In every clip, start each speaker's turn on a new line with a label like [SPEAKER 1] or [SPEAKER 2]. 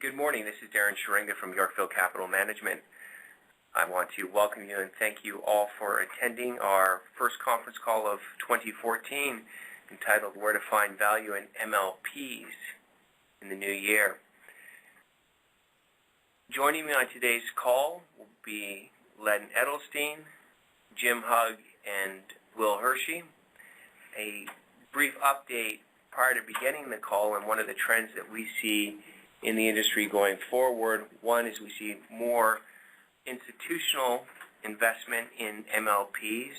[SPEAKER 1] Good morning. This is Darren Sharinga from Yorkville Capital Management. I want to welcome you and thank you all for attending our first conference call of 2014 entitled Where to Find Value in MLPs in the New Year. Joining me on today's call will be Len Edelstein, Jim Hugg, and Will Hershey. A brief update prior to beginning the call on one of the trends that we see in the industry going forward. One is we see more institutional investment in MLPs,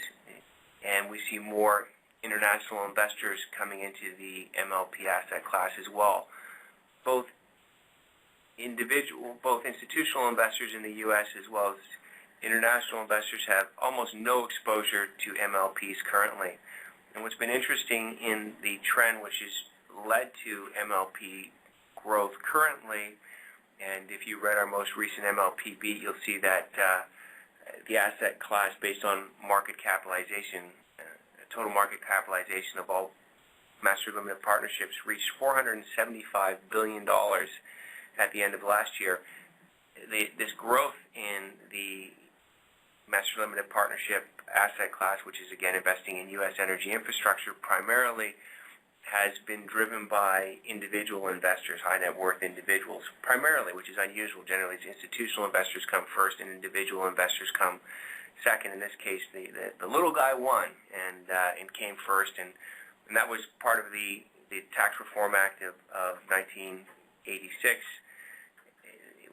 [SPEAKER 1] and we see more international investors coming into the MLP asset class as well. Both institutional investors in the U.S. as well as international investors have almost no exposure to MLPs currently. And what's been interesting in the trend which has led to MLP growth currently, and if you read our most recent MLP beat, you'll see that the asset class based on market capitalization, total market capitalization of all master limited partnerships reached $475 billion at the end of last year. This growth in the master limited partnership asset class, which is again investing in U.S. energy infrastructure primarily, has been driven by individual investors, high net worth individuals, primarily, which is unusual. Generally, institutional investors come first and individual investors come second. In this case, the little guy won and came first, and that was part of the Tax Reform Act of 1986.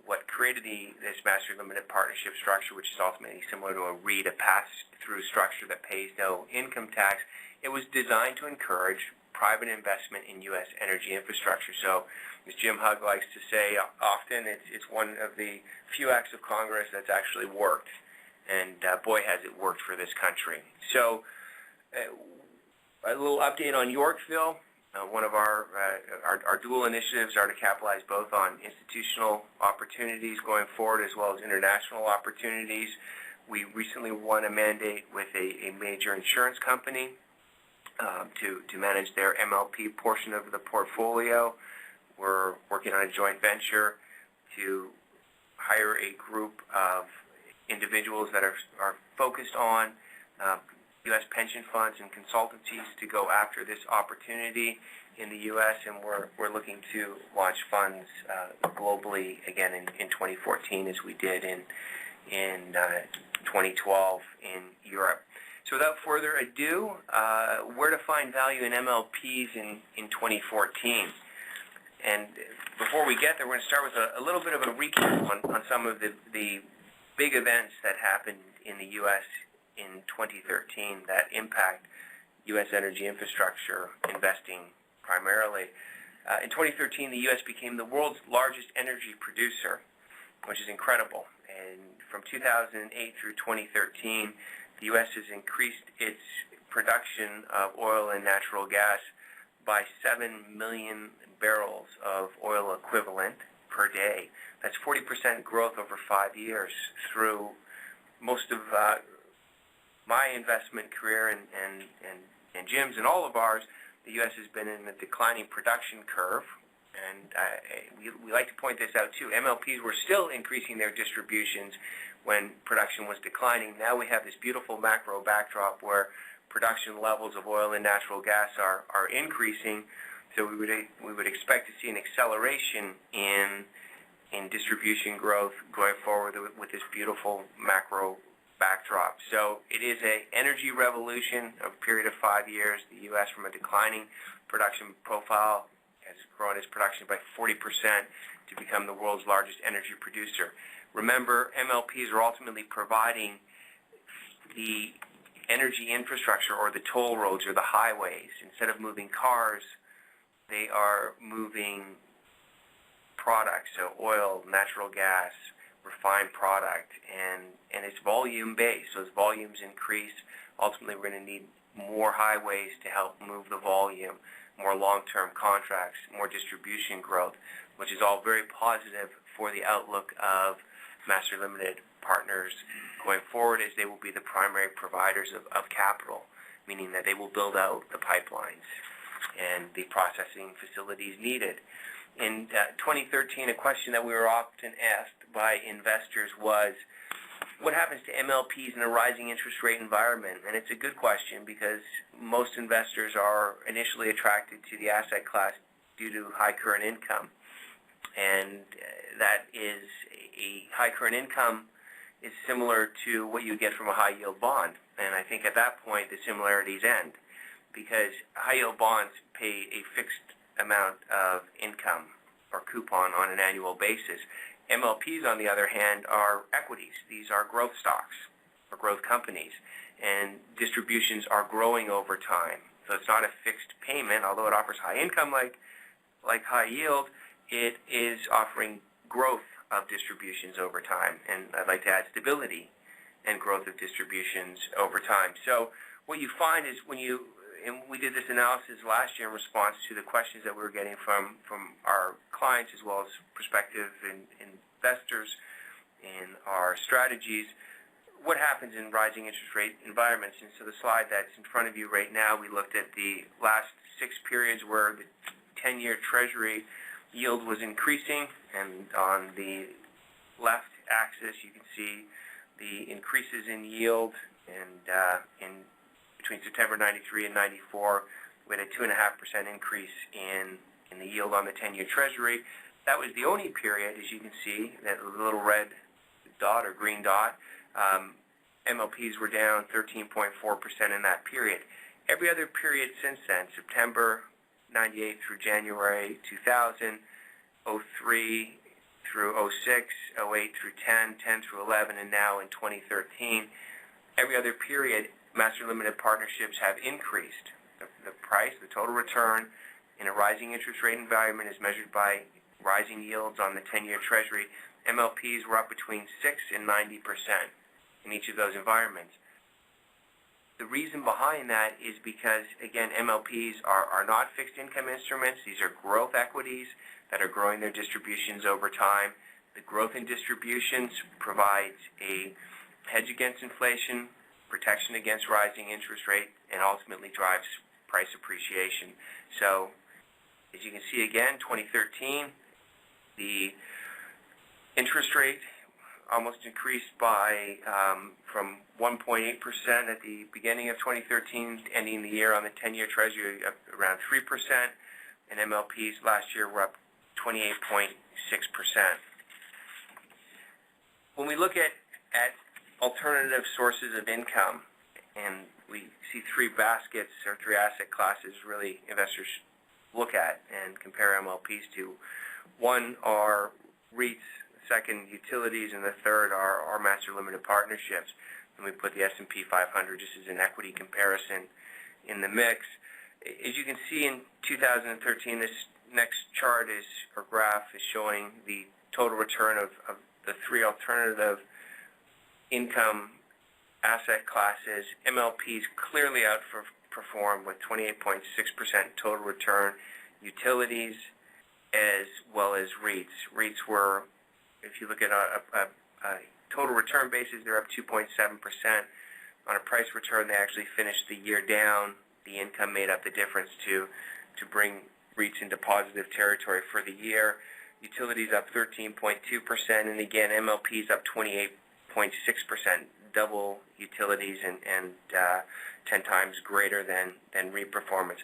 [SPEAKER 1] What created this master limited partnership structure, which is ultimately similar to a REIT, a pass-through structure that pays no income tax, it was designed to encourage private investment in U.S. energy infrastructure. So, as Jim Hugg likes to say often, it's one of the few acts of Congress that's actually worked, and boy has it worked for this country. So, a little update on Yorkville. One of our dual initiatives are to capitalize both on institutional opportunities going forward as well as international opportunities. We recently won a mandate with a major insurance company to manage their MLP portion of the portfolio. We're working on a joint venture to hire a group of individuals that are focused on U.S. pension funds and consultancies to go after this opportunity in the U.S., and we're looking to launch funds globally again in 2014 as we did in 2012 in Europe. So without further ado, where to find value in MLPs in 2014. And before we get there, we're going to start with a little bit of a recap on some of the big events that happened in the U.S. in 2013 that impact U.S. energy infrastructure investing primarily. In 2013, the U.S. became the world's largest energy producer, which is incredible. And from 2008 through 2013, the U.S. has increased its production of oil and natural gas by 7 million barrels of oil equivalent per day. That's 40% growth over 5 years. Through most of my investment career and Jim's and all of ours, the U.S. has been in a declining production curve. And we like to point this out too. MLPs were still increasing their distributions when production was declining. Now we have this beautiful macro backdrop where production levels of oil and natural gas are increasing. So we would expect to see an acceleration in distribution growth going forward with this beautiful macro backdrop. So it is an energy revolution, a period of 5 years. The U.S. from a declining production profile has grown its production by 40% to become the world's largest energy producer. Remember, MLPs are ultimately providing the energy infrastructure or the toll roads or the highways. Instead of moving cars, they are moving products, so oil, natural gas, refined product, and it's volume-based. So as volumes increase, ultimately we're going to need more highways to help move the volume, more long-term contracts, more distribution growth, which is all very positive for the outlook of master limited partners going forward, as they will be the primary providers of capital, meaning that they will build out the pipelines and the processing facilities needed. In 2013, a question that we were often asked by investors was, what happens to MLPs in a rising interest rate environment? And it's a good question because most investors are initially attracted to the asset class due to high current income. And that is a high current income is similar to what you get from a high yield bond. And I think at that point the similarities end because high yield bonds pay a fixed amount of income or coupon on an annual basis. MLPs, on the other hand, are equities. These are growth stocks or growth companies, and distributions are growing over time. So it's not a fixed payment, although it offers high income like high yield, it is offering growth of distributions over time, and I'd like to add stability and growth of distributions over time. So what you find is and we did this analysis last year in response to the questions that we were getting from our clients as well as prospective investors in our strategies. What happens in rising interest rate environments? And so the slide that's in front of you right now, we looked at the last 6 periods where the 10-year Treasury yield was increasing, and on the left axis you can see the increases in yield, and between September 93 and 94 we had a 2.5% increase in the yield on the 10-year Treasury. That was the only period, as you can see, that little red dot or green dot, MLPs were down 13.4% in that period. Every other period since then, September 98 through January 2000, 03 through 06, 08 through 10, 10 through 11, and now in 2013, every other period, master limited partnerships have increased. The price, the total return in a rising interest rate environment is measured by rising yields on the 10-year Treasury. MLPs were up between 6 and 90% in each of those environments. The reason behind that is because, again, MLPs are not fixed income instruments. These are growth equities that are growing their distributions over time. The growth in distributions provides a hedge against inflation, protection against rising interest rate, and ultimately drives price appreciation. So, as you can see again, 2013, the interest rate almost increased by from 1.8% at the beginning of 2013, ending the year on the 10-year Treasury up around 3%, and MLPs last year were up 28.6%. When we look at alternative sources of income, and we see 3 baskets or 3 asset classes really investors look at and compare MLPs to. One are REITs, second utilities, and the third are master limited partnerships. And we put the S&P 500 just as an equity comparison in the mix. As you can see in 2013, this next chart or graph is showing the total return of the 3 alternative income asset classes. MLPs clearly outperformed with 28.6% total return. Utilities as well as REITs. REITs were, if you look at a total return basis, they're up 2.7%. On a price return, they actually finished the year down. The income made up the difference to bring REITs into positive territory for the year. Utilities up 13.2%, and again, MLPs up 28.6%, double utilities and 10 times greater than REIT performance.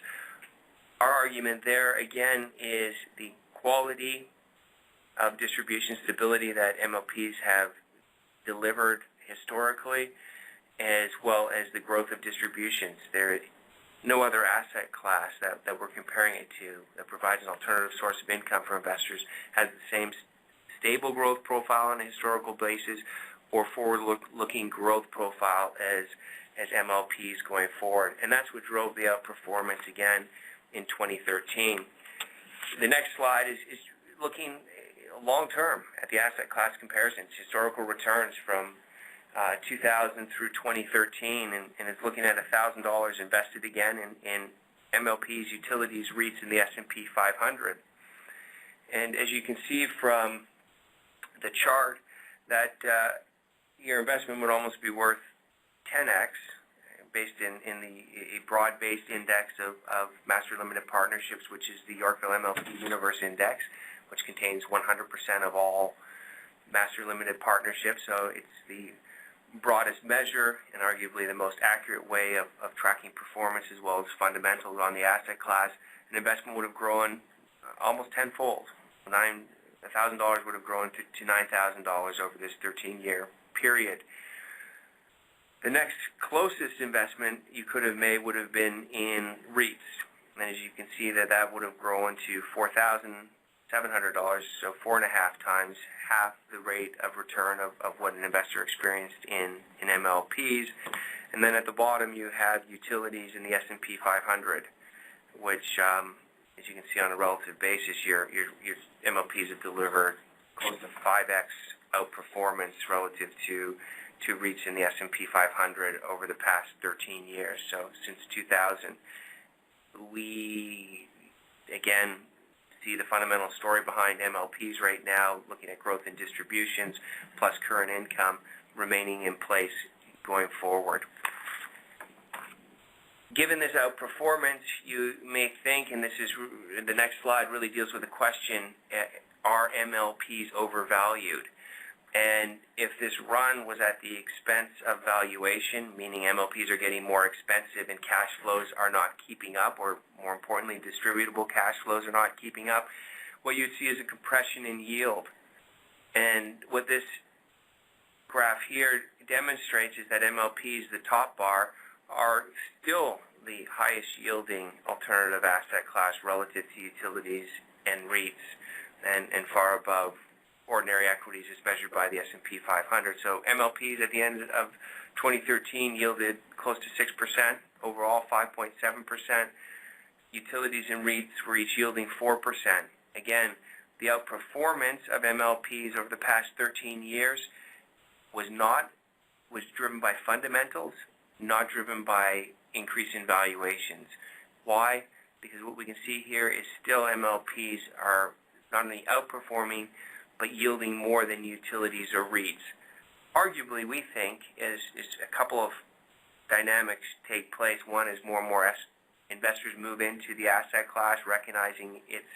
[SPEAKER 1] Our argument there, again, is the quality of distribution stability that MLPs have delivered historically, as well as the growth of distributions. There is no other asset class that we're comparing it to that provides an alternative source of income for investors, has the same stable growth profile on a historical basis or forward-looking growth profile as MLPs going forward. And that's what drove the outperformance again in 2013. The next slide is looking long-term at the asset class comparisons, historical returns from 2000 through 2013, and it's looking at $1,000 invested again in MLPs, utilities, REITs, and the S&P 500. And as you can see from the chart, that your investment would almost be worth 10x based in a broad-based index of master limited partnerships, which is the Yorkville MLP Universe Index, which contains 100% of all master limited partnerships. So it's the broadest measure and arguably the most accurate way of tracking performance as well as fundamentals on the asset class. An investment would have grown almost tenfold. $1,000 would have grown to $9,000 over this 13-year period. The next closest investment you could have made would have been in REITs. And as you can see, that would have grown to $4,700, so 4.5 times, half the rate of return of what an investor experienced in MLPs. And then at the bottom you have utilities in the S&P 500, which, as you can see on a relative basis, your MLPs have delivered close to 5x outperformance relative to REITs in the S&P 500 over the past 13 years. So since 2000, we again see the fundamental story behind MLPs right now, looking at growth in distributions plus current income remaining in place going forward. Given this outperformance, you may think, and this is the next slide really deals with the question, are MLPs overvalued? And if this run was at the expense of valuation, meaning MLPs are getting more expensive and cash flows are not keeping up, or more importantly, distributable cash flows are not keeping up, what you'd see is a compression in yield. And what this graph here demonstrates is that MLPs, the top bar, are still the highest yielding alternative asset class relative to utilities and REITs, and far above ordinary equities as measured by the S&P 500. So MLPs at the end of 2013 yielded close to 6%, overall 5.7%. Utilities and REITs were each yielding 4%. Again, the outperformance of MLPs over the past 13 years was driven by fundamentals, not driven by increase in valuations. Why? Because what we can see here is still MLPs are not only outperforming, but yielding more than utilities or REITs. Arguably, we think, is a couple of dynamics take place. One is more and more investors move into the asset class, recognizing its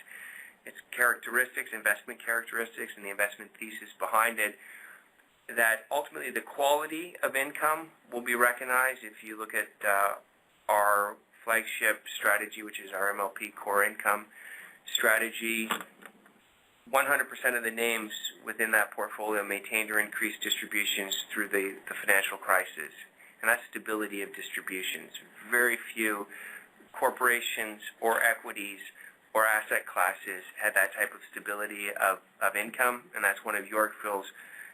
[SPEAKER 1] characteristics, investment characteristics, and the investment thesis behind it, that ultimately the quality of income will be recognized. If you look at our flagship strategy, which is our MLP core income strategy, 100% of the names within that portfolio maintained or increased distributions through the financial crisis. And that's stability of distributions. Very few corporations or equities or asset classes had that type of stability of income, and that's one of Yorkville's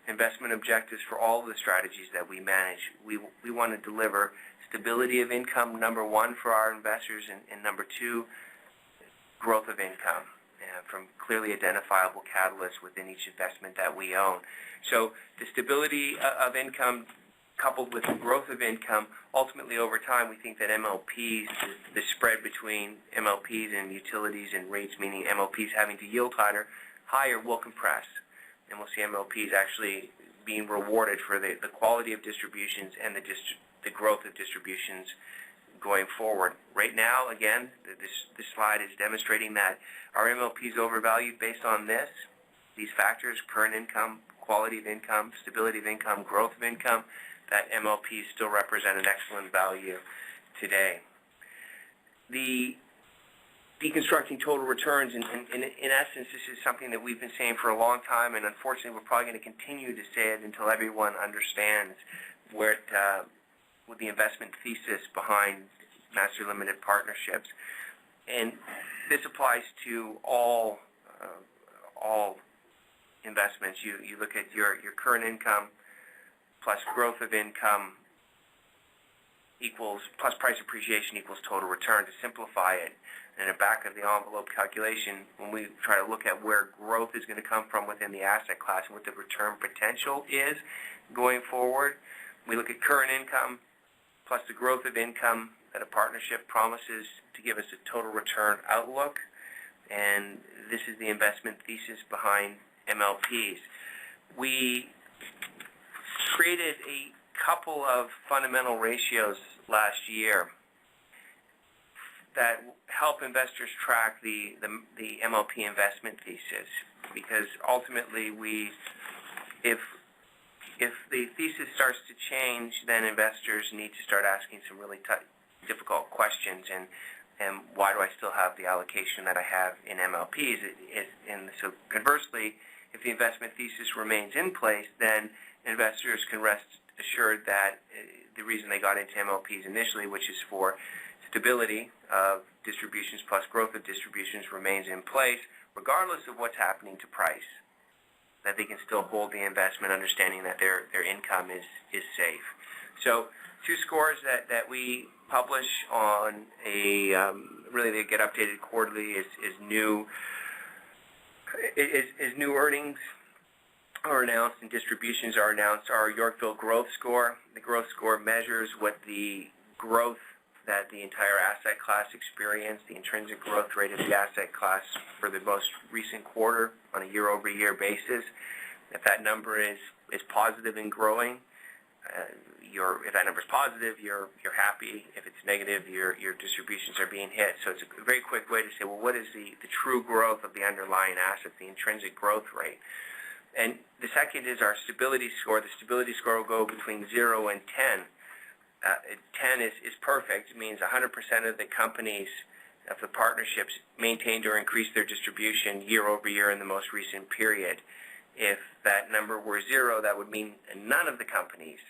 [SPEAKER 1] investment objectives for all of the strategies that we manage. We want to deliver stability of income, number one, for our investors, and number two, growth of income from clearly identifiable catalysts within each investment that we own. So the stability of income coupled with the growth of income, ultimately over time we think that MLPs, the spread between MLPs and utilities and REITs, meaning MLPs having to yield higher, will compress. And we'll see MLPs actually being rewarded for the quality of distributions and the growth of distributions going forward. Right now, again, this slide is demonstrating that our MLP is overvalued based on these factors: current income, quality of income, stability of income, growth of income. That MLPs still represent an excellent value today. The deconstructing total returns, in essence, this is something that we've been saying for a long time, and unfortunately we're probably going to continue to say it until everyone understands what the investment thesis behind master limited partnerships. And this applies to all investments. You look at your current income plus growth of income equals, plus price appreciation equals total return. To simplify it, in a back of the envelope calculation, when we try to look at where growth is going to come from within the asset class and what the return potential is going forward, we look at current income plus the growth of income that a partnership promises to give us a total return outlook. And this is the investment thesis behind MLPs. We created a couple of fundamental ratios last year that help investors track the MLP investment thesis, because ultimately if the thesis starts to change, then investors need to start asking some really difficult questions, and why do I still have the allocation that I have in MLPs? And so conversely, if the investment thesis remains in place, then investors can rest assured that the reason they got into MLPs initially, which is for stability of distributions plus growth of distributions, remains in place regardless of what's happening to price, that they can still hold the investment understanding that their income is safe. So 2 scores that we publish on really they get updated quarterly is new earnings are announced and distributions are announced. Our Yorkville growth score. The growth score measures what the growth that the entire asset class experienced, the intrinsic growth rate of the asset class for the most recent quarter on a year-over-year basis. If that number is positive and growing, if that number is positive, you're happy. If it's negative, your distributions are being hit. So it's a very quick way to say, well, what is the true growth of the underlying assets, the intrinsic growth rate? And the second is our stability score. The stability score will go between 0 and 10. 10 is perfect. It means 100% of the companies, of the partnerships, maintained or increased their distribution year over year in the most recent period. If that number were 0, that would mean none of the companies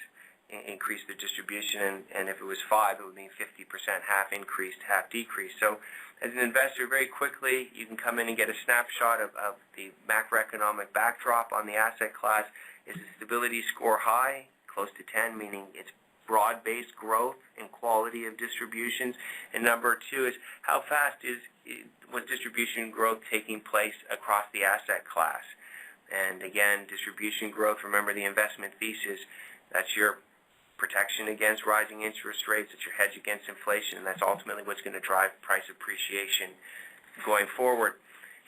[SPEAKER 1] increased their distribution, and if it was 5, it would mean 50%, half increased, half decreased. So as an investor, very quickly, you can come in and get a snapshot of the macroeconomic backdrop on the asset class. Is the stability score high, close to 10, meaning it's broad-based growth and quality of distributions? And number 2 is how fast was distribution growth taking place across the asset class? And again, distribution growth, remember the investment thesis, that's your protection against rising interest rates, it's your hedge against inflation, and that's ultimately what's going to drive price appreciation going forward.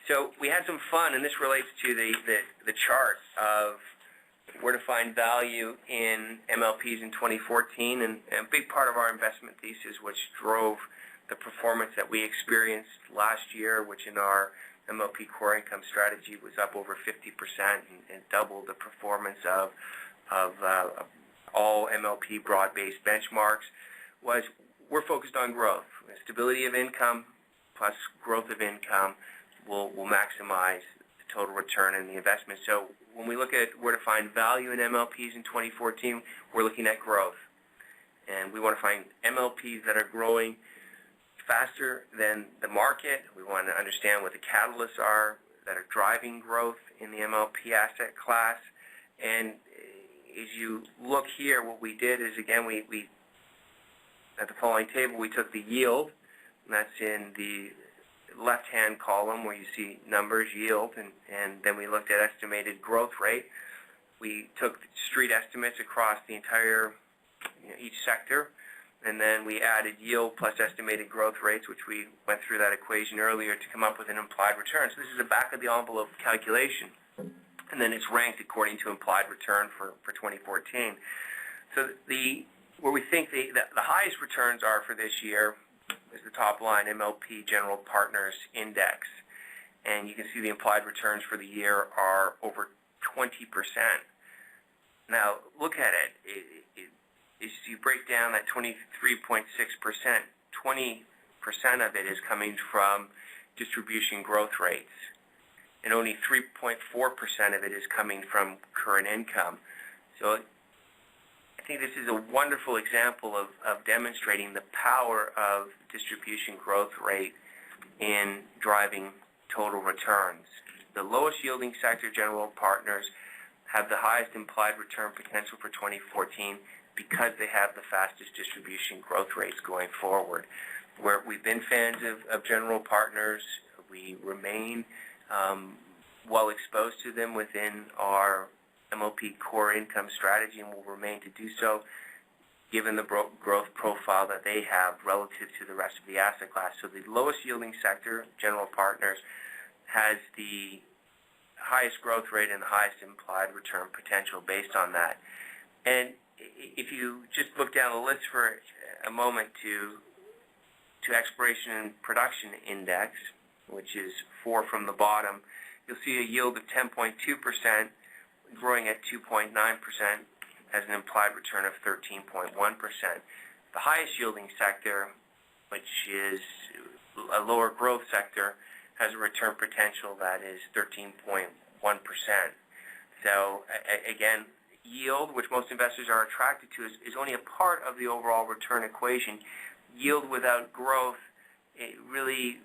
[SPEAKER 1] So we had some fun, and this relates to the chart of where to find value in MLPs in 2014, and a big part of our investment thesis, which drove the performance that we experienced last year, which in our MLP core income strategy was up over 50% and doubled the performance of all MLP broad-based benchmarks, was we're focused on growth. Stability of income plus growth of income will maximize the total return in the investment. So when we look at where to find value in MLPs in 2014, we're looking at growth. And we want to find MLPs that are growing faster than the market. We want to understand what the catalysts are that are driving growth in the MLP asset class. And as you look here, what we did is, again, we at the following table, we took the yield, and that's in the left-hand column where you see numbers, yield, and then we looked at estimated growth rate. We took street estimates across the entire, each sector, and then we added yield plus estimated growth rates, which we went through that equation earlier to come up with an implied return. So this is a back-of-the-envelope calculation, and then it's ranked according to implied return for 2014. So where we think the highest returns are for this year is the top line, MLP General Partners Index. And you can see the implied returns for the year are over 20%. Now, look at it. As you break down that 23.6%, 20% of it is coming from distribution growth rates, and only 3.4% of it is coming from current income. So I think this is a wonderful example of demonstrating the power of distribution growth rate in driving total returns. The lowest yielding sector, general partners, have the highest implied return potential for 2014 because they have the fastest distribution growth rates going forward. Where we've been fans of general partners, we remain well exposed to them within our MLP core income strategy, and will remain to do so given the growth profile that they have relative to the rest of the asset class. So the lowest yielding sector, general partners, has the highest growth rate and the highest implied return potential based on that. And if you just look down the list for a moment to Exploration and Production Index, which is 4 from the bottom, you'll see a yield of 10.2%, growing at 2.9% as an implied return of 13.1%. The highest yielding sector, which is a lower growth sector, has a return potential that is 13.1%. So again, yield, which most investors are attracted to, is only a part of the overall return equation. Yield without growth, it really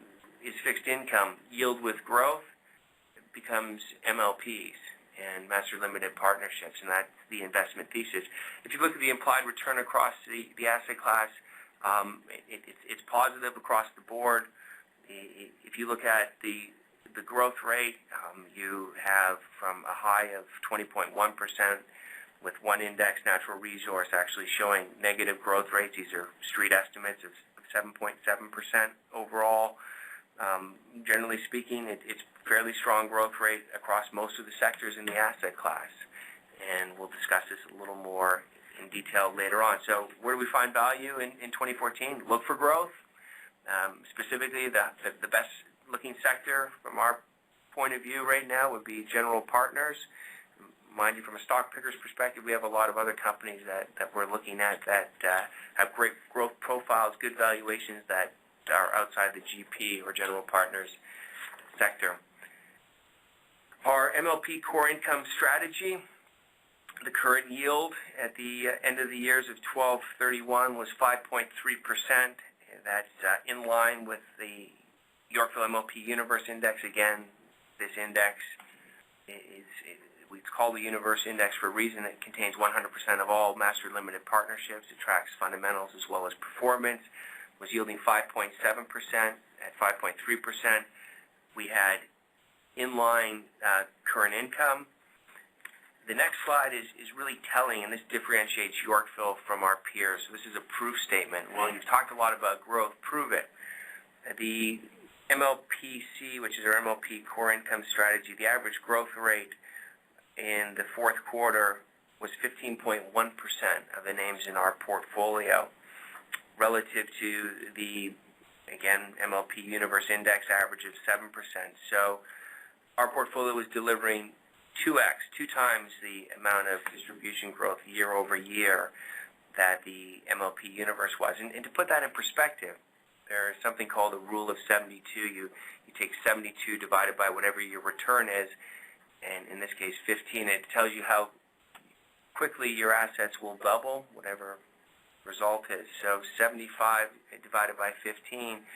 [SPEAKER 1] is fixed income. Yield with growth becomes MLPs and master limited partnerships, and that's the investment thesis. If you look at the implied return across the asset class, it's positive across the board. If you look at the growth rate, you have from a high of 20.1%, with one index, natural resource, actually showing negative growth rates. These are street estimates of 7.7% overall. Generally speaking, it's fairly strong growth rate across most of the sectors in the asset class, and we'll discuss this a little more in detail later on. So where do we find value in 2014? Look for growth. Specifically, the best looking sector from our point of view right now would be general partners. Mind you, from a stock picker's perspective, we have a lot of other companies that we're looking at that have great growth profiles, good valuations that are outside the GP or general partners sector. Our MLP core income strategy, the current yield at the end of the years of 12/31 was 5.3%. That's in line with the Yorkville MLP Universe Index. Again, this index we call the Universe Index for a reason. It contains 100% of all master limited partnerships. It tracks fundamentals as well as performance. It was yielding 5.7%. At 5.3%, we had inline current income. The next slide is really telling, and this differentiates Yorkville from our peers. So this is a proof statement. Well, you've talked a lot about growth. Prove it. The MLPC, which is our MLP core income strategy, the average growth rate in the fourth quarter was 15.1% of the names in our portfolio, relative to the, again, MLP Universe Index average of 7%. So our portfolio was delivering 2 times the amount of distribution growth year over year that the MLP Universe was. And to put that in perspective, there is something called a rule of 72. You take 72 divided by whatever your return is, and in this case 15. It tells you how quickly your assets will double, whatever result is. So 75 divided by 15,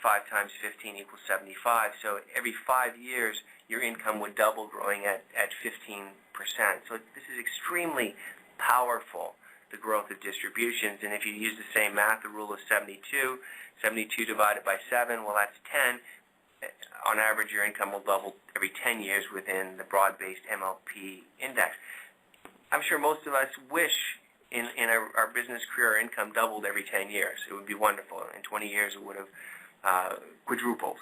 [SPEAKER 1] 5 times 15 equals 75. So every 5 years, your income would double, growing at 15%. So this is extremely powerful, the growth of distributions. And if you use the same math, the rule of 72, 72 divided by 7, well, that's 10. On average, your income will double every 10 years within the broad-based MLP index. I'm sure most of us wish in our business career our income doubled every 10 years. It would be wonderful. In 20 years, it would have quadrupled.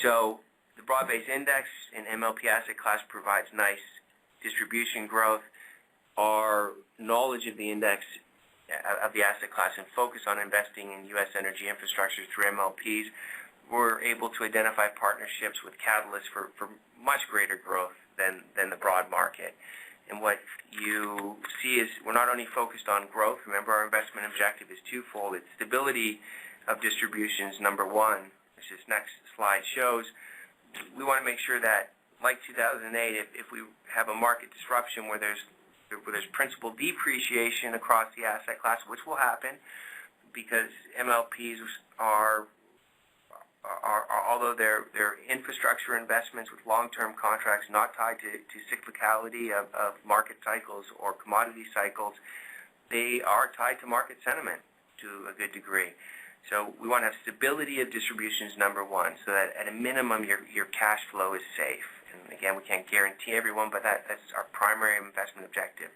[SPEAKER 1] So the broad-based index in MLP asset class provides nice distribution growth. Our knowledge of the index, of the asset class, and focus on investing in U.S. energy infrastructure through MLPs, we're able to identify partnerships with catalysts for much greater growth than the broad market. And what you see is we're not only focused on growth. Remember, our investment objective is twofold. It's stability of distributions, number one, as this next slide shows. We want to make sure that, like 2008, if we have a market disruption where there's principal depreciation across the asset class, which will happen because MLPs are although they're infrastructure investments with long-term contracts not tied to cyclicality of market cycles or commodity cycles, they are tied to market sentiment to a good degree. So we want to have stability of distributions, number one, so that at a minimum your cash flow is safe. And again, we can't guarantee everyone, but that's our primary investment objective.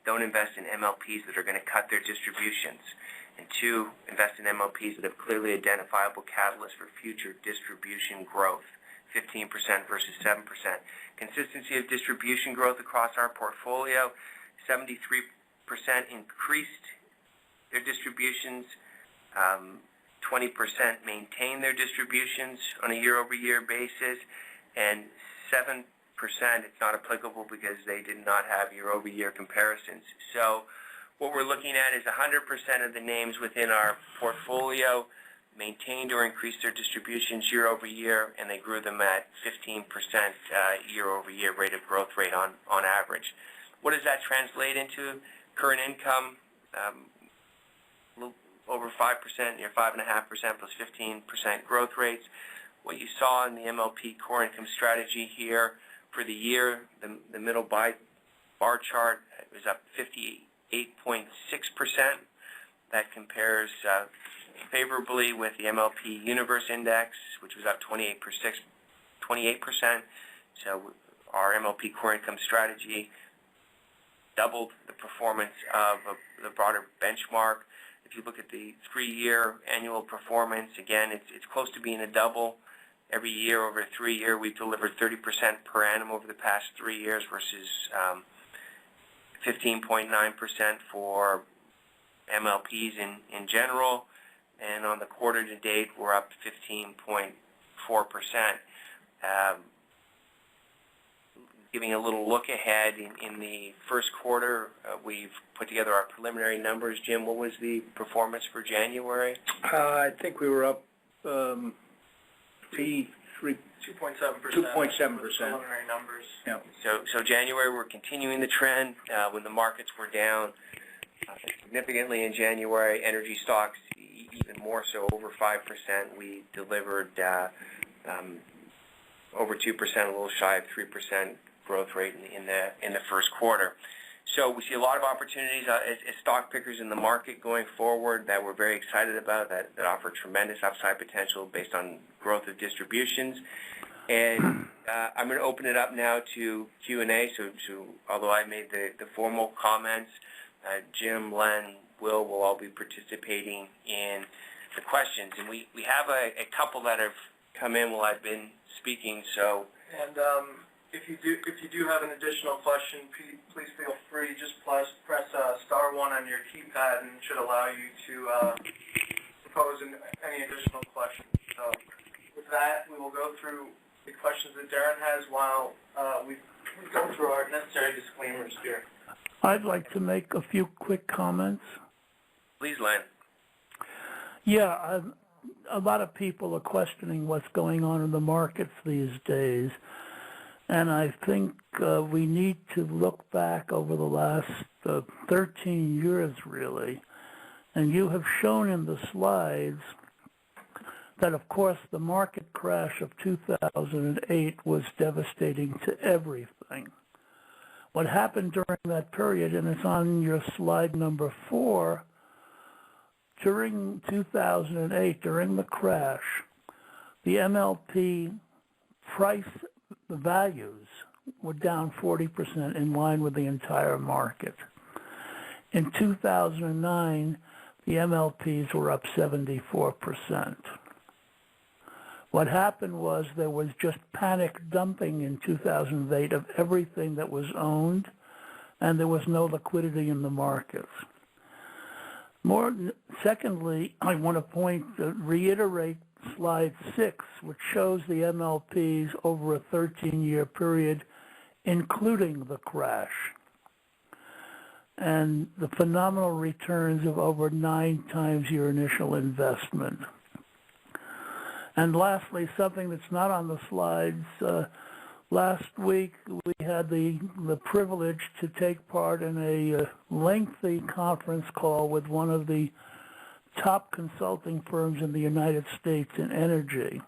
[SPEAKER 1] Don't invest in MLPs that are going to cut their distributions. And 2, invest in MLPs that have clearly identifiable catalysts for future distribution growth, 15% versus 7%. Consistency of distribution growth across our portfolio, 73% increased their distributions. 20% maintain their distributions on a year-over-year basis, and 7%, it's not applicable because they did not have year-over-year comparisons. So what we're looking at is 100% of the names within our portfolio maintained or increased their distributions year-over-year, and they grew them at 15% year-over-year rate of growth rate on average. What does that translate into? Current income, over 5%, near 5.5% plus 15% growth rates. What you saw in the MLP core income strategy here for the year, the middle bar chart was up 58.6%. That compares favorably with the MLP Universe Index, which was up 28%. So our MLP core income strategy doubled the performance of the broader benchmark. If you look at the 3-year annual performance, again, it's close to being a double. Every year over 3 years, we've delivered 30% per annum over the past 3 years versus 15.9% for MLPs in general. And on the quarter to date, we're up 15.4%. Giving a little look ahead in the first quarter, we've put together our preliminary numbers. Jim, what was the performance for January?
[SPEAKER 2] I think we were up 2.7%. 2.7%.
[SPEAKER 3] Preliminary numbers.
[SPEAKER 2] Yeah.
[SPEAKER 1] So January, we're continuing the trend. When the markets were down significantly in January, energy stocks even more so, over 5%. We delivered over 2%, a little shy of 3% growth rate in the first quarter. So we see a lot of opportunities as stock pickers in the market going forward that we're very excited about, that offer tremendous upside potential based on growth of distributions. And I'm going to open it up now to Q&A. So although I made the formal comments, Jim, Len, Will all be participating in the questions. And we have a couple that have come in while I've been speaking. So
[SPEAKER 3] and if you do have an additional question, please feel free. Just press *1 on your keypad, and it should allow you to propose any additional questions. So with that, we will go through the questions that Darren has while we go through our necessary disclaimers here.
[SPEAKER 4] I'd like to make a few quick comments.
[SPEAKER 1] Please, Len.
[SPEAKER 4] Yeah, a lot of people are questioning what's going on in the markets these days. And I think we need to look back over the last 13 years, really. And you have shown in the slides that, of course, the market crash of 2008 was devastating to everything. What happened during that period, and it's on your slide number 4, during 2008, during the crash, the MLP price values were down 40% in line with the entire market. In 2009, the MLPs were up 74%. What happened was there was just panic dumping in 2008 of everything that was owned, and there was no liquidity in the markets. Secondly, I want to reiterate slide 6, which shows the MLPs over a 13-year period, including the crash, and the phenomenal returns of over 9 times your initial investment. And lastly, something that's not on the slides, last week we had the privilege to take part in a lengthy conference call with one of the top consulting firms in the United States in energy.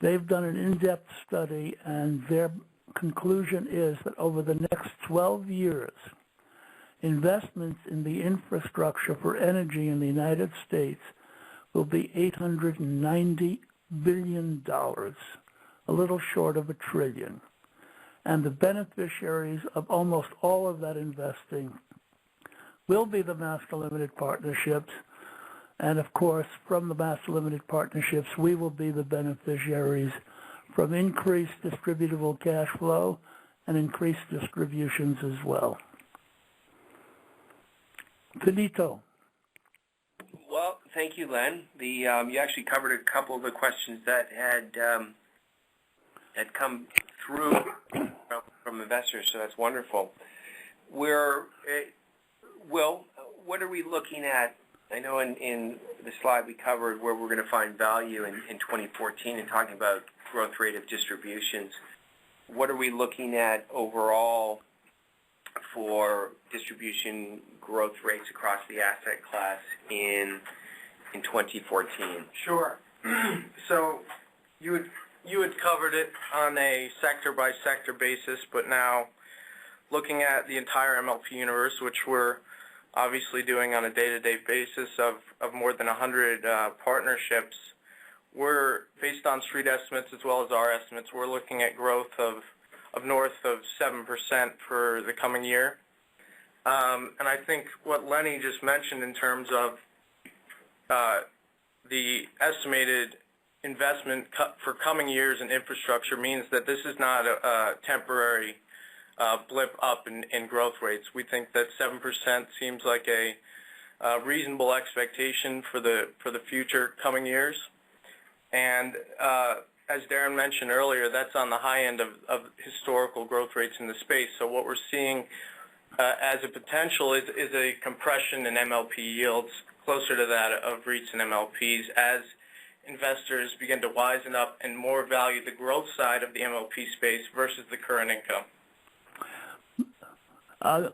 [SPEAKER 4] They've done an in-depth study, and their conclusion is that over the next 12 years, investments in the infrastructure for energy in the United States will be $890 billion, a little short of $1 trillion. And the beneficiaries of almost all of that investing will be the master limited partnerships. And of course, from the master limited partnerships, we will be the beneficiaries from increased distributable cash flow and increased distributions as well. Finito.
[SPEAKER 1] thank you, Len. You actually covered a couple of the questions that had come through from investors, so that's wonderful. Will, what are we looking at? I know in the slide we covered where we're going to find value in 2014 and talking about growth rate of distributions. What are we looking at overall for distribution growth rates across the asset class in 2014?
[SPEAKER 3] Sure. So you had covered it on a sector-by-sector basis, but now looking at the entire MLP universe, which we're obviously doing on a day-to-day basis of more than 100 partnerships, we're, based on street estimates as well as our estimates, we're looking at growth of north of 7% for the coming year. And I think what Lenny just mentioned in terms of the estimated investment for coming years in infrastructure means that this is not a temporary blip up in growth rates. We think that 7% seems like a reasonable expectation for the future coming years. And as Darren mentioned earlier, that's on the high end of historical growth rates in the space. So what we're seeing as a potential is a compression in MLP yields closer to that of REITs and MLPs as investors begin to wisen up and more value the growth side of the MLP space versus the current income.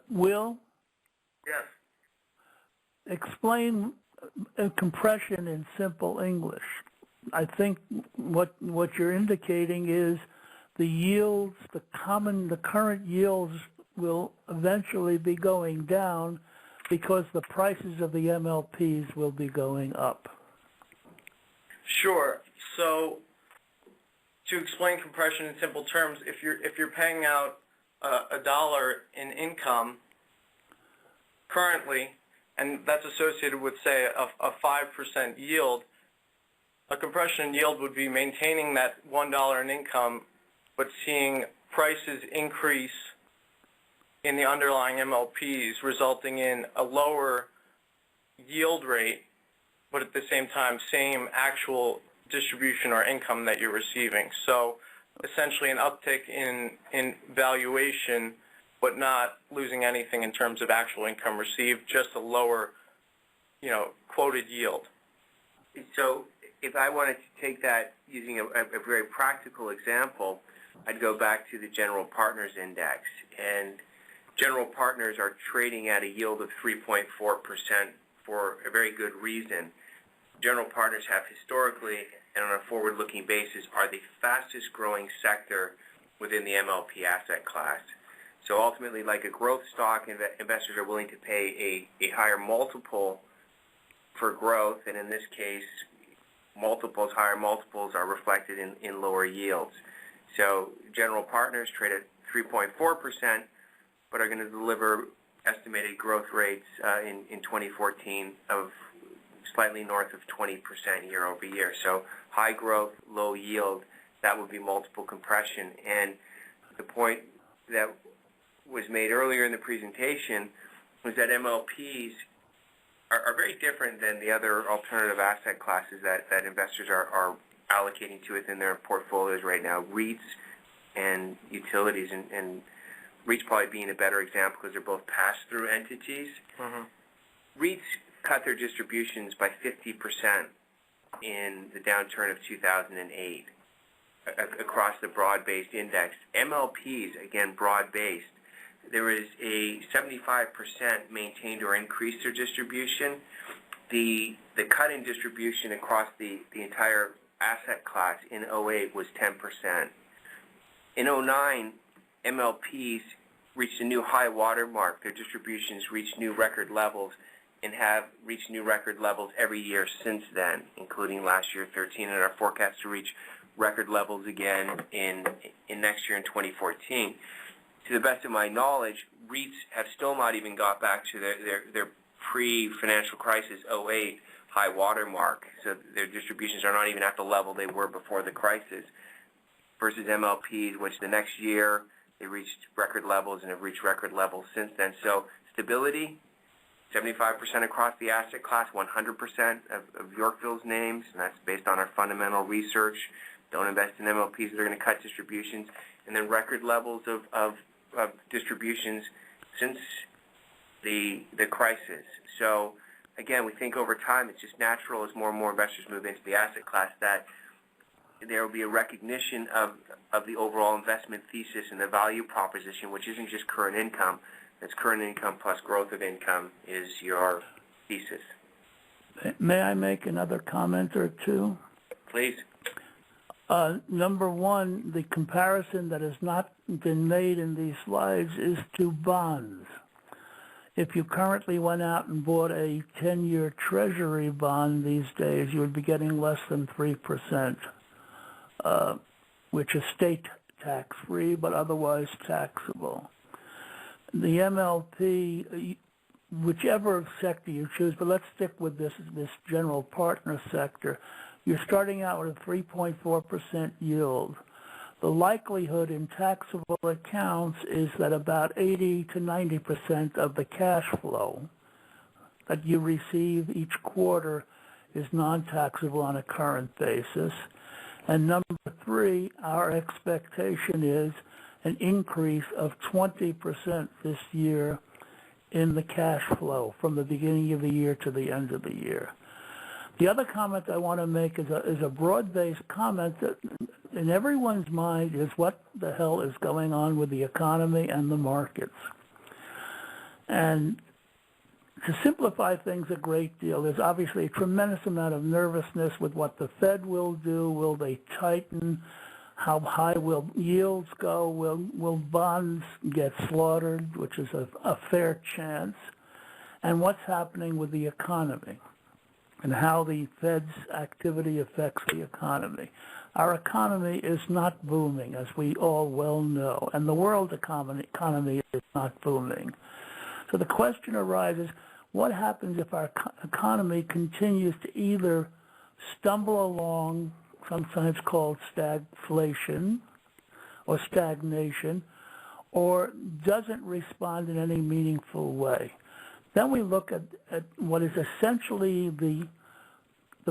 [SPEAKER 4] Will?
[SPEAKER 3] Yes.
[SPEAKER 4] Explain compression in simple English. I think what you're indicating is the yields, the current yields will eventually be going down because the prices of the MLPs will be going up.
[SPEAKER 3] Sure. So to explain compression in simple terms, if you're paying out $1 in income currently, and that's associated with, say, a 5% yield, a compression in yield would be maintaining that $1 in income, but seeing prices increase in the underlying MLPs, resulting in a lower yield rate, but at the same time, same actual distribution or income that you're receiving. So essentially an uptick in valuation, but not losing anything in terms of actual income received, just a lower, quoted yield.
[SPEAKER 1] So if I wanted to take that using a very practical example, I'd go back to the General Partners Index. And General Partners are trading at a yield of 3.4% for a very good reason. General Partners have historically and on a forward-looking basis are the fastest growing sector within the MLP asset class. So ultimately, like a growth stock, investors are willing to pay a higher multiple for growth, and in this case, higher multiples are reflected in lower yields. So General Partners trade at 3.4%, but are going to deliver estimated growth rates in 2014 of slightly north of 20% year over year. So high growth, low yield, that would be multiple compression. And the point that was made earlier in the presentation was that MLPs are very different than the other alternative asset classes that investors are allocating to within their portfolios right now, REITs and utilities, and REITs probably being a better example because they're both pass-through entities. Mm-hmm. REITs cut their distributions by 50% in the downturn of 2008 across the broad-based index. MLPs, again, broad-based, there is a 75% maintained or increased their distribution. The cut in distribution across the entire asset class in 08 was 10%. In 09, MLPs reached a new high water mark. Their distributions reached new record levels and have reached new record levels every year since then, including last year, 13, and our forecast to reach record levels again in next year in 2014. To the best of my knowledge, REITs have still not even got back to their pre-financial crisis 08 high water mark. So their distributions are not even at the level they were before the crisis, versus MLPs, which the next year they reached record levels and have reached record levels since then. So stability 75% across the asset class, 100% of Yorkville's names, and that's based on our fundamental research. Don't invest in MLPs that are going to cut distributions. And then record levels of distributions since the crisis. So again, we think over time it's just natural as more and more investors move into the asset class that there will be a recognition of the overall investment thesis and the value proposition, which isn't just current income. It's current income plus growth of income is your thesis.
[SPEAKER 4] May I make another comment or two?
[SPEAKER 1] Please.
[SPEAKER 4] Number one, the comparison that has not been made in these slides is to bonds. If you currently went out and bought a 10-year Treasury bond these days, you would be getting less than 3%, which is state tax-free but otherwise taxable. The MLP, whichever sector you choose, but let's stick with this general partner sector, you're starting out with a 3.4% yield. The likelihood in taxable accounts is that about 80 to 90% of the cash flow that you receive each quarter is non-taxable on a current basis. And number three, our expectation is an increase of 20% this year in the cash flow from the beginning of the year to the end of the year. The other comment I want to make is a broad-based comment that in everyone's mind is what the hell is going on with the economy and the markets. And to simplify things a great deal, there's obviously a tremendous amount of nervousness with what the Fed will do. Will they tighten? How high will yields go? Will bonds get slaughtered, which is a fair chance? And what's happening with the economy and how the Fed's activity affects the economy. Our economy is not booming, as we all well know, and the world economy is not booming. So the question arises, what happens if our economy continues to either stumble along, sometimes called stagflation or stagnation, or doesn't respond in any meaningful way? Then we look at what is essentially the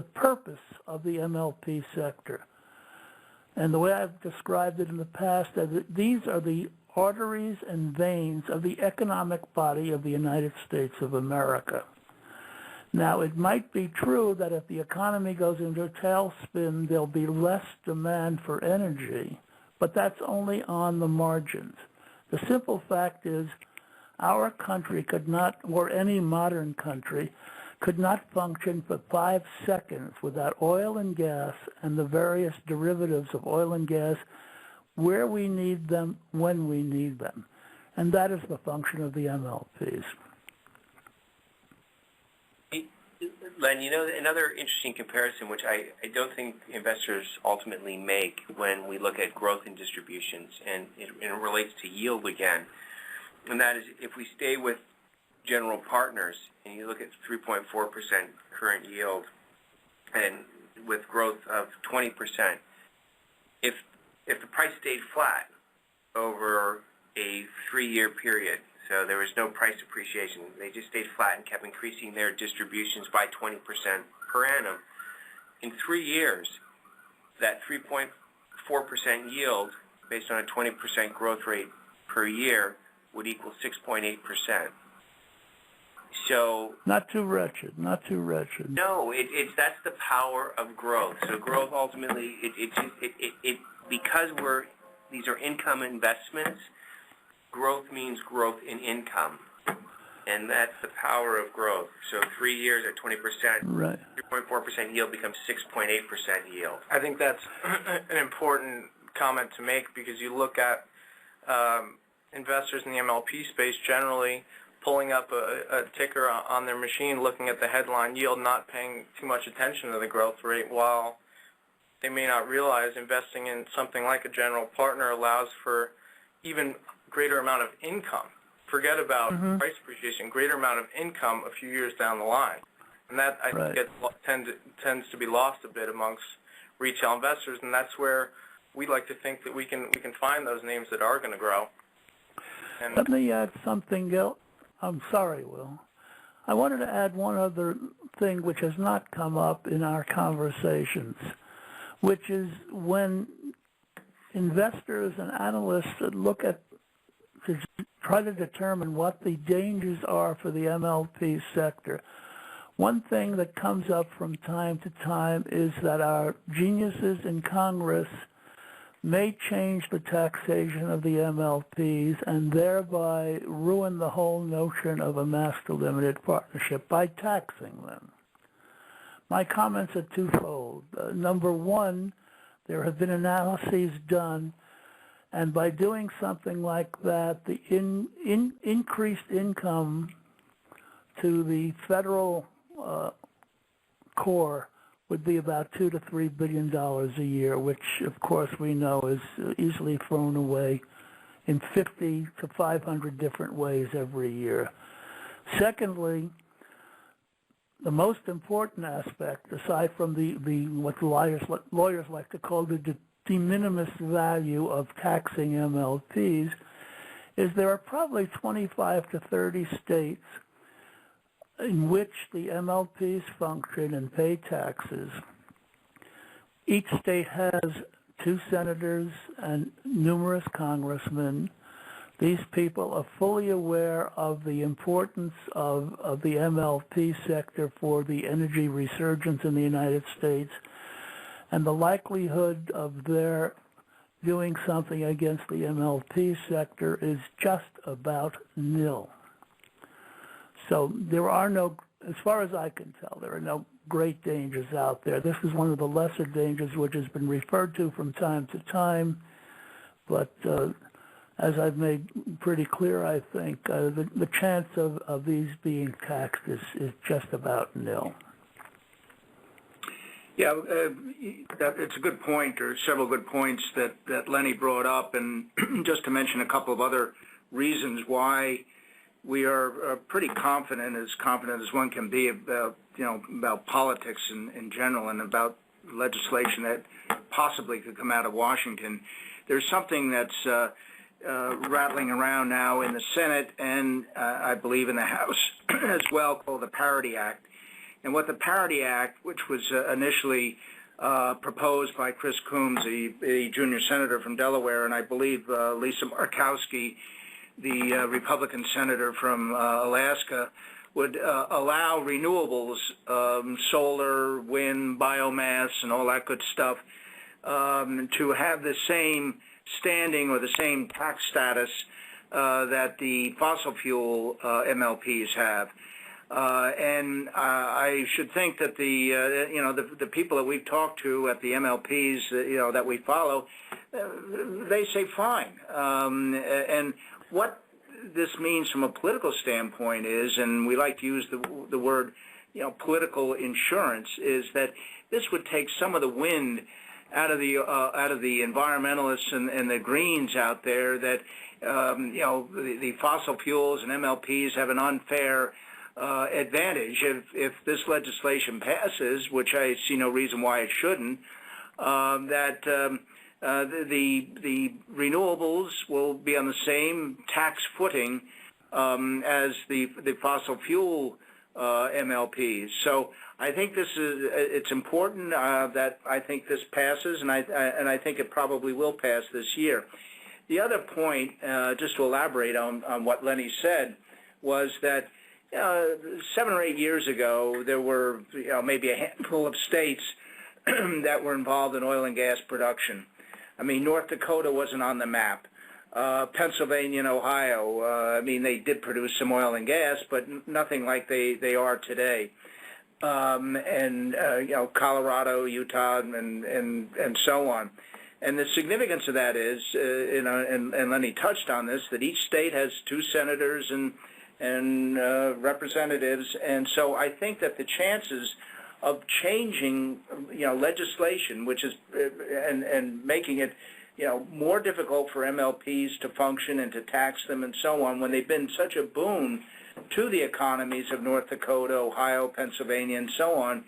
[SPEAKER 4] purpose of the MLP sector. And the way I've described it in the past is that these are the arteries and veins of the economic body of the United States of America. Now, it might be true that if the economy goes into a tailspin, there'll be less demand for energy, but that's only on the margins. The simple fact is our country could not, or any modern country, could not function for 5 seconds without oil and gas and the various derivatives of oil and gas where we need them, when we need them. And that is the function of the MLPs.
[SPEAKER 1] Len, you know, another interesting comparison, which I don't think investors ultimately make when we look at growth in distributions, and it relates to yield again, and that is if we stay with general partners and you look at 3.4% current yield and with growth of 20%, if the price stayed flat over a 3-year period, so there was no price appreciation, they just stayed flat and kept increasing their distributions by 20% per annum, in 3 years, that 3.4% yield based on a 20% growth rate per year would equal 6.8%. So
[SPEAKER 4] not too wretched, not too wretched.
[SPEAKER 1] No, that's the power of growth. So growth ultimately, because these are income investments, growth means growth in income, and that's the power of growth. So 3 years at 20%,
[SPEAKER 4] right.
[SPEAKER 1] 3.4% yield becomes 6.8% yield.
[SPEAKER 3] I think that's an important comment to make because you look at investors in the MLP space generally pulling up a ticker on their machine, looking at the headline yield, not paying too much attention to the growth rate, while they may not realize investing in something like a general partner allows for even greater amount of income. Forget about price appreciation, greater amount of income a few years down the line. And that, I think, tends to be lost a bit amongst retail investors, and that's where we like to think that we can find those names that are going to grow. And
[SPEAKER 4] let me add something else. I'm sorry, Will. I wanted to add one other thing which has not come up in our conversations, which is when investors and analysts look at to try to determine what the dangers are for the MLP sector. One thing that comes up from time to time is that our geniuses in Congress may change the taxation of the MLPs and thereby ruin the whole notion of a master limited partnership by taxing them. My comments are twofold. Number one, there have been analyses done, and by doing something like that, the increased income to the federal core would be about $2 to $3 billion a year, which, of course, we know is easily thrown away in 50 to 500 different ways every year. Secondly, the most important aspect, aside from what lawyers like to call the de minimis value of taxing MLPs, is there are probably 25 to 30 states in which the MLPs function and pay taxes. Each state has 2 senators and numerous congressmen. These people are fully aware of the importance of the MLP sector for the energy resurgence in the United States, and the likelihood of their doing something against the MLP sector is just about nil. So there are no, as far as I can tell, there are no great dangers out there. This is one of the lesser dangers which has been referred to from time to time, but as I've made pretty clear, I think the chance of these being taxed is just about nil.
[SPEAKER 2] Yeah, it's a good point, or several good points that Lenny brought up, and just to mention a couple of other reasons why we are pretty confident as one can be about politics in general and about legislation that possibly could come out of Washington. There's something that's rattling around now in the Senate and I believe in the House as well, called the Parity Act. And what the Parity Act, which was initially proposed by Chris Combs, the junior senator from Delaware, and I believe Lisa Murkowski, the Republican senator from Alaska, would allow renewables, solar, wind, biomass, and all that good stuff, to have the same standing or the same tax status that the fossil fuel MLPs have. And I should think that the people that we've talked to at the MLPs, that we follow, they say fine. And what this means from a political standpoint is, and we like to use the word, political insurance, is that this would take some of the wind out of the environmentalists and the Greens out there that the fossil fuels and MLPs have an unfair advantage if this legislation passes, which I see no reason why it shouldn't. The renewables will be on the same tax footing as the fossil fuel MLPs. So I think it's important that I think this passes, and I think it probably will pass this year. The other point, just to elaborate on what Lenny said, was that 7 or 8 years ago there were maybe a handful of states that were involved in oil and gas production. I mean, North Dakota wasn't on the map. Pennsylvania and Ohio, they did produce some oil and gas, but nothing like they are today. Colorado, Utah, and so on. And the significance of that is, and Lenny touched on this, that each state has 2 senators and representatives, and so I think that the chances of changing, legislation, which is and making it, more difficult for MLPs to function and to tax them and so on, when they've been such a boon to the economies of North Dakota, Ohio, Pennsylvania, and so on,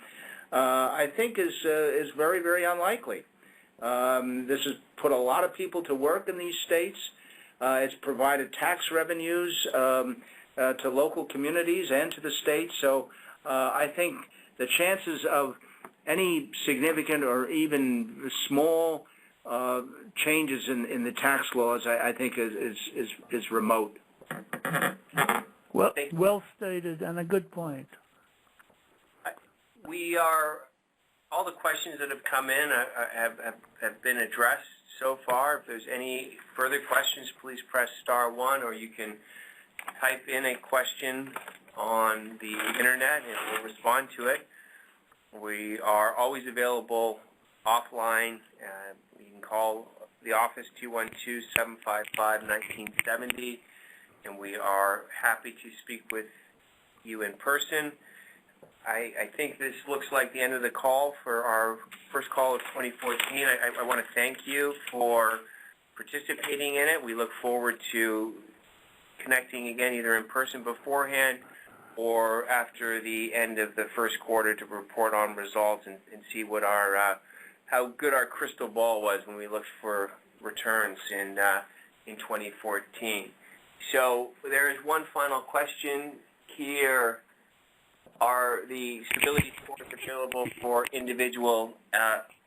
[SPEAKER 2] I think is very, very unlikely. This has put a lot of people to work in these states. It's provided tax revenues to local communities and to the state. So I think the chances of any significant or even small changes in the tax laws, I think, is remote.
[SPEAKER 4] Well stated, and a good point.
[SPEAKER 1] We are, all the questions that have come in have been addressed so far. If there's any further questions, please press *1, or you can type in a question on the internet and we'll respond to it. We are always available offline. You can call the office 212-755-1970, and we are happy to speak with you in person. I think this looks like the end of the call for our first call of 2014. I want to thank you for participating in it. We look forward to connecting again either in person beforehand or after the end of the first quarter to report on results and see what our how good our crystal ball was when we looked for returns in 2014. So there is one final question here. Are the stability scores available for individual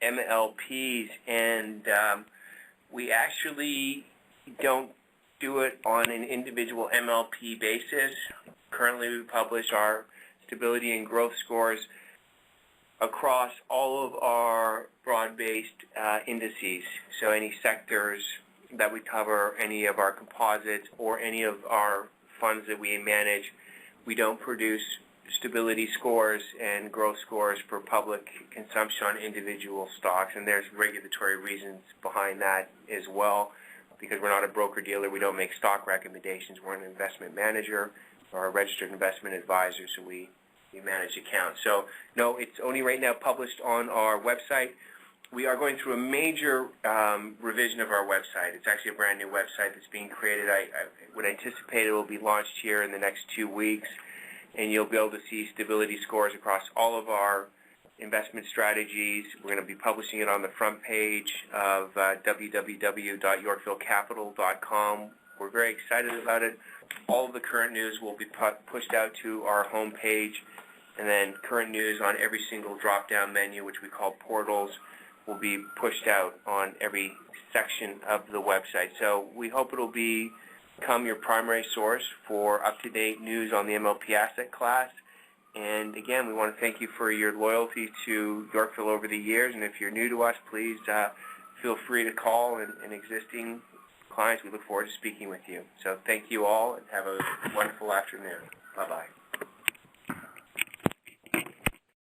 [SPEAKER 1] MLPs? And we actually don't do it on an individual MLP basis. Currently, we publish our stability and growth scores across all of our broad-based indices. So any sectors that we cover, any of our composites, or any of our funds that we manage, we don't produce stability scores and growth scores for public consumption on individual stocks, and there's regulatory reasons behind that as well. Because we're not a broker-dealer, we don't make stock recommendations. We're an investment manager or a registered investment advisor, so we manage accounts. So no, it's only right now published on our website. We are going through a major revision of our website. It's actually a brand new website that's being created. I would anticipate it will be launched here in the next 2 weeks, and you'll be able to see stability scores across all of our investment strategies. We're going to be publishing it on the front page of www.yorkvillecapital.com. We're very excited about it. All of the current news will be pushed out to our home page, and then current news on every single drop-down menu, which we call portals, will be pushed out on every section of the website. So we hope it will become your primary source for up-to-date news on the MLP asset class. And again, we want to thank you for your loyalty to Yorkville over the years. And if you're new to us, please feel free to call and existing clients. We look forward to speaking with you. So thank you all, and have a wonderful afternoon. Bye-bye.